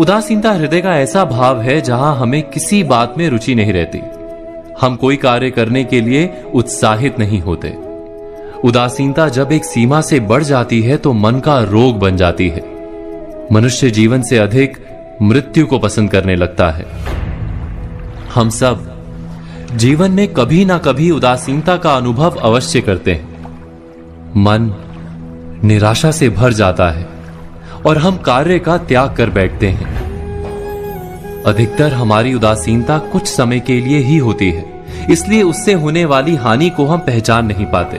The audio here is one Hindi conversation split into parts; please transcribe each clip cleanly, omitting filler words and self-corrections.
उदासीनता हृदय का ऐसा भाव है जहां हमें किसी बात में रुचि नहीं रहती। हम कोई कार्य करने के लिए उत्साहित नहीं होते। उदासीनता जब एक सीमा से बढ़ जाती है तो मन का रोग बन जाती है। मनुष्य जीवन से अधिक मृत्यु को पसंद करने लगता है। हम सब जीवन में कभी ना कभी उदासीनता का अनुभव अवश्य करते हैं। मन निराशा से भर जाता है और हम कार्य का त्याग कर बैठते हैं। अधिकतर हमारी उदासीनता कुछ समय के लिए ही होती है, इसलिए उससे होने वाली हानि को हम पहचान नहीं पाते।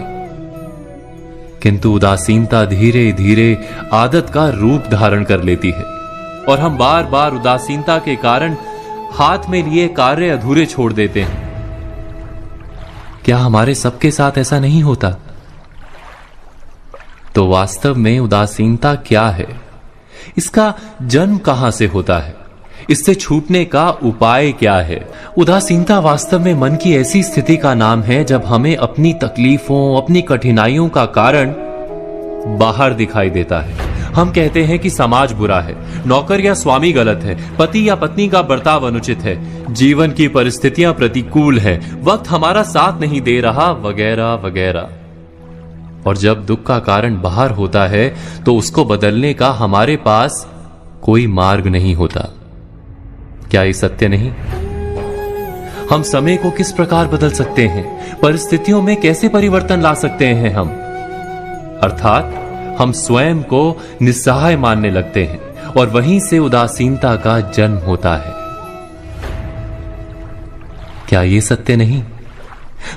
किंतु उदासीनता धीरे धीरे आदत का रूप धारण कर लेती है और हम बार बार उदासीनता के कारण हाथ में लिए कार्य अधूरे छोड़ देते हैं। क्या हमारे सबके साथ ऐसा नहीं होता? तो वास्तव में उदासीनता क्या है? इसका जन्म कहां से होता है? इससे छूटने का उपाय क्या है? उदासीनता वास्तव में मन की ऐसी स्थिति का नाम है जब हमें अपनी तकलीफों, अपनी कठिनाइयों का कारण बाहर दिखाई देता है। हम कहते हैं कि समाज बुरा है, नौकर या स्वामी गलत है, पति या पत्नी का बर्ताव अनुचित है, जीवन की परिस्थितियां प्रतिकूल है, वक्त हमारा साथ नहीं दे रहा, वगैरह वगैरह। और जब दुख का कारण बाहर होता है तो उसको बदलने का हमारे पास कोई मार्ग नहीं होता। क्या ये सत्य नहीं? हम समय को किस प्रकार बदल सकते हैं? परिस्थितियों में कैसे परिवर्तन ला सकते हैं हम? अर्थात हम स्वयं को निस्सहाय मानने लगते हैं और वहीं से उदासीनता का जन्म होता है। क्या ये सत्य नहीं?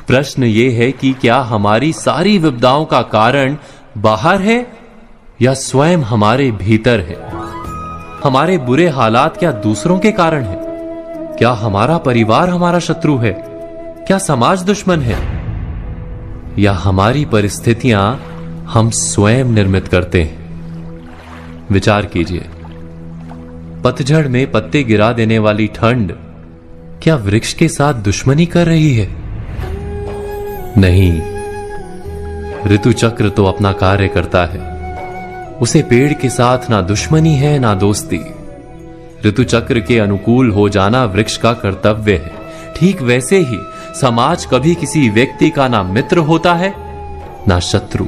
प्रश्न ये है कि क्या हमारी सारी विपदाओं का कारण बाहर है या स्वयं हमारे भीतर है? हमारे बुरे हालात क्या दूसरों के कारण है? क्या हमारा परिवार हमारा शत्रु है? क्या समाज दुश्मन है? या हमारी परिस्थितियां हम स्वयं निर्मित करते हैं? विचार कीजिए। पतझड़ में पत्ते गिरा देने वाली ठंड क्या वृक्ष के साथ दुश्मनी कर रही है? नहीं, ऋतु चक्र तो अपना कार्य करता है। उसे पेड़ के साथ ना दुश्मनी है ना दोस्ती। ऋतु चक्र के अनुकूल हो जाना वृक्ष का कर्तव्य है। ठीक वैसे ही समाज कभी किसी व्यक्ति का ना मित्र होता है ना शत्रु।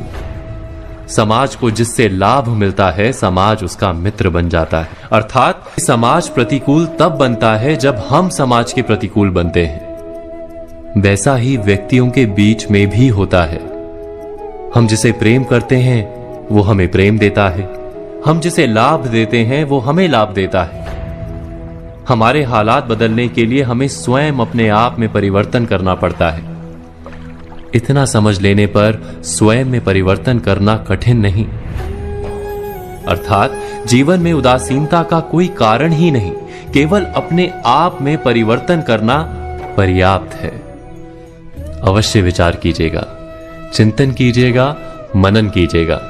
समाज को जिससे लाभ मिलता है समाज उसका मित्र बन जाता है। अर्थात समाज प्रतिकूल तब बनता है जब हम समाज के प्रतिकूल बनते हैं। वैसा ही व्यक्तियों के बीच में भी होता है। हम जिसे प्रेम करते हैं वो हमें प्रेम देता है, हम जिसे लाभ देते हैं वो हमें लाभ देता है। हमारे हालात बदलने के लिए हमें स्वयं अपने आप में परिवर्तन करना पड़ता है। इतना समझ लेने पर स्वयं में परिवर्तन करना कठिन नहीं। अर्थात जीवन में उदासीनता का कोई कारण ही नहीं, केवल अपने आप में परिवर्तन करना पर्याप्त है। अवश्य विचार कीजिएगा, चिंतन कीजिएगा, मनन कीजिएगा।